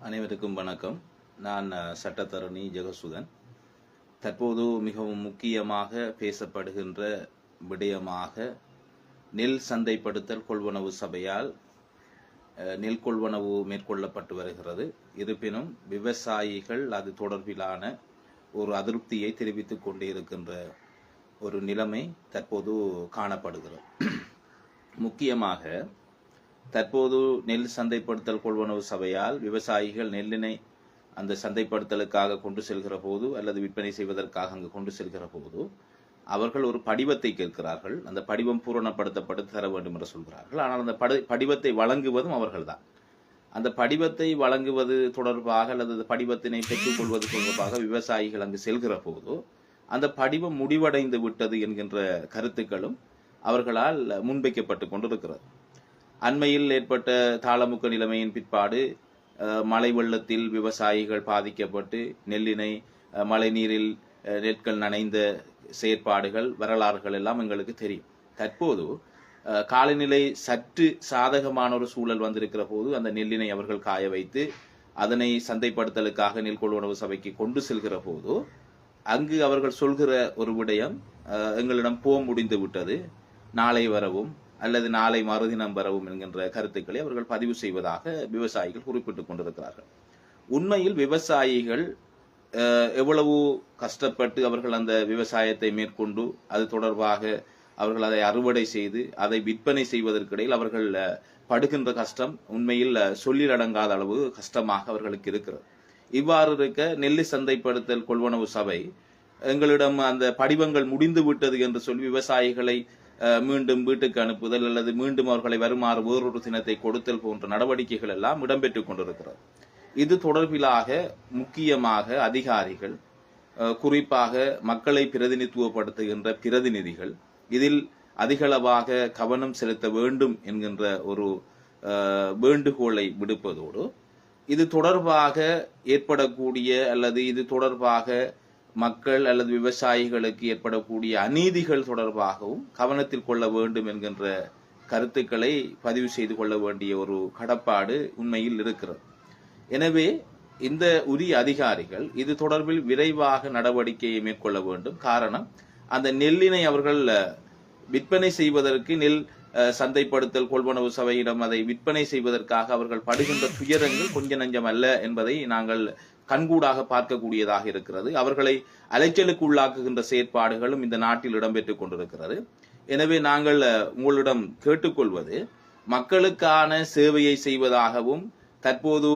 அனைவருக்கும் வணக்கம். நான் சட்டத்தரணி ஜெகசுதன். தற்போது மிகவும் முக்கியமாக பேசப்படுகின்ற விடயமாக நெல் சந்தைப்படுத்தல் கொள்வனவு சபையால் நெல் கொள்வனவு மேற்கொள்ளப்பட்டு வருகிறது. இருப்பினும் விவசாயிகள் அது தொடர்பிலான ஒரு அதிருப்தியை தெரிவித்துக் கொண்டே இருக்கின்ற ஒரு நிலைமை தற்போது காணப்படுகிறது. முக்கியமாக தற்போது நெல் சந்தைப்படுத்தல் கொள்வனவு சபையால் விவசாயிகள் நெல்லினை அந்த சந்தைப்படுத்தலுக்காக கொண்டு செல்கிற போது அல்லது விற்பனை செய்வதற்காக அங்கு கொண்டு செல்கிற போது அவர்கள் ஒரு படிவத்தை கேட்கிறார்கள். அந்த படிவம் பூரணப்படுத்தப்பட்டு தர வேண்டும் என்று சொல்கிறார்கள். ஆனால் அந்த படிவத்தை வழங்குவதும் அவர்கள்தான். அந்த படிவத்தை வழங்குவது தொடர்பாக அல்லது படிவத்தினை பெற்றுக்கொள்வது தொடர்பாக விவசாயிகள் அங்கு செல்கிற போது அந்த படிவம் முடிவடைந்து விட்டது என்கின்ற கருத்துக்களும் அவர்களால் முன்வைக்கப்பட்டு கொண்டிருக்கிறது. அண்மையில் ஏற்பட்ட தாளமுக்க நிலைமையின் பிற்பாடு மழை வெள்ளத்தில் விவசாயிகள் பாதிக்கப்பட்டு நெல்லினை மழை நீரில் நெற்கள் நனைந்த செயற்பாடுகள் வரலாறுகள் எல்லாம் எங்களுக்கு தெரியும். தற்போது காலநிலை சற்று சாதகமான ஒரு சூழல் வந்திருக்கிற போது அந்த நெல்லினை அவர்கள் காய வைத்து அதனை சந்தைப்படுத்தலுக்காக நெல் கொள்வனவு சபைக்கு கொண்டு செல்கிற போது அங்கு அவர்கள் சொல்கிற ஒரு விடயம், எங்களிடம் போக முடிந்து விட்டது, நாளை வரவும் அல்லது நாளை மறுதினம் வரவும் என்கின்ற கருத்துக்களை அவர்கள் பதிவு செய்வதாக விவசாயிகள் குறிப்பிட்டுக் கொண்டிருக்கிறார்கள். உண்மையில் விவசாயிகள் எவ்வளவு கஷ்டப்பட்டு அவர்கள் அந்த விவசாயத்தை மேற்கொண்டு அது தொடர்பாக அவர்கள் அதை அறுவடை செய்து அதை விற்பனை செய்வதற்கிடையில் அவர்கள் படுகின்ற கஷ்டம் உண்மையில் சொல்லில் அடங்காத அளவு கஷ்டமாக அவர்களுக்கு இருக்கிறது. இவ்வாறு இருக்க நெல் சந்தைப்படுத்தல் கொள்வனவு சபை எங்களிடம் அந்த படிவங்கள் முடிந்து விட்டது என்று சொல்லி விவசாயிகளை மீண்டும் வீட்டுக்கு அனுப்புதல் அல்லது மீண்டும் அவர்களை வருமாறு வேறொரு தினத்தை கொடுத்தல் போன்ற நடவடிக்கைகள் எல்லாம் இடம்பெற்றுக் கொண்டிருக்கிறது. இது தொடர்பிலாக முக்கியமாக அதிகாரிகள், குறிப்பாக மக்களை பிரதிநிதித்துவப்படுத்துகின்ற பிரதிநிதிகள் இதில் அதிகளவாக கவனம் செலுத்த வேண்டும் என்கின்ற ஒரு வேண்டுகோளை விடுப்பதோடு இது தொடர்பாக ஏற்படக்கூடிய அல்லது இது தொடர்பாக மக்கள் அல்லது விவசாயிகளுக்கு ஏற்படக்கூடிய அநீதிகள் தொடர்பாகவும் கவனத்தில் கொள்ள வேண்டும் என்கின்ற கருத்துக்களை பதிவு செய்து கொள்ள வேண்டிய ஒரு கடப்பாடு உண்மையில் இருக்கிறது. எனவே இந்த உரிய அதிகாரிகள் இது தொடர்பில் விரைவாக நடவடிக்கையை மேற்கொள்ள வேண்டும். காரணம், அந்த நெல்லினை அவர்கள் விற்பனை செய்வதற்கு நெல் சந்தைப்படுத்தல் கொள்வனவு சபையிடம் அதை விற்பனை செய்வதற்காக அவர்கள் படுகின்ற துயரங்கள் கொஞ்ச நஞ்சம் அல்ல என்பதை நாங்கள் கண்கூடாக பார்க்கக்கூடியதாக இருக்கிறது. அவர்களை அலைச்சலுக்கு உள்ளாக்குகின்ற செயற்பாடுகளும் இந்த நாட்டில் இடம்பெற்றுக் கொண்டிருக்கிறது. எனவே நாங்கள் உங்களிடம் கேட்டுக்கொள்வது, மக்களுக்கான சேவையை செய்வதாகவும் தற்போது